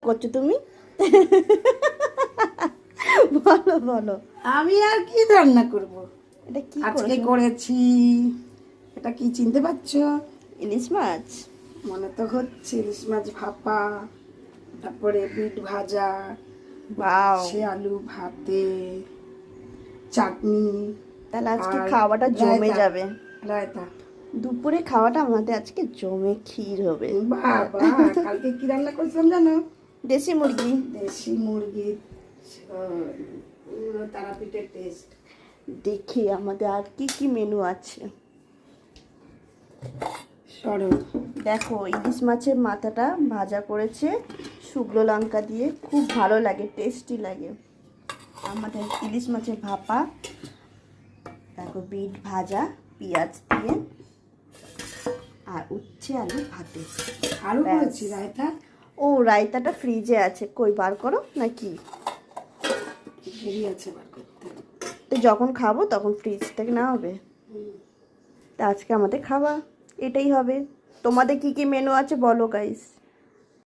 করছো তুমি? বলো বলো। আমি আর কি রান্না করব? এটা কি আজকে করেছো? করেছি, এটা কি চিনতে পারছো? ইলিশ মাছ। মনে তো হচ্ছে ইলিশ মাছ ভাপা, তারপরে বিট ভাজা, বাও। সে আলু ভাতে, চাটনি তাহলে আজকে আর খাওয়াটা জমে রায়তা। যাবে। রায়তা। দুপুরে খাওয়াটা আমাদের আজকে জমে ক্ষীর হবে। বাবা, কালকে কি রান্না করেছিলাম জানো? দেশি মুরগি। দেশি মুরগির ঝোল, পুরো তারাপীঠের টেস্ট। দেখি আমাদের আর কি কি মেনু আছে। সরো। দেখো ইলিশ মাছের মাথাটা ভাজা করেছে শুকনো লঙ্কা দিয়ে, খুব ভালো লাগে, টেস্টি লাগে। আমাদের ইলিশ মাছের ভাপা, দেখো বিট ভাজা পেঁয়াজ দিয়ে, আর উচ্ছে আলু ভাতে। আরো ব্যাস। করেছি রায়তা। ও রায়তাটা ফ্রিজে আছে, কই বার করো নাকি? দেরি আছে বার করতে। তো যখন খাবো তখন ফ্রিজ থেকে না হবে। তা আজকে আমাদের খাওয়া এটাই হবে। তোমাদের কি কি মেনু আছে বলো গাইস।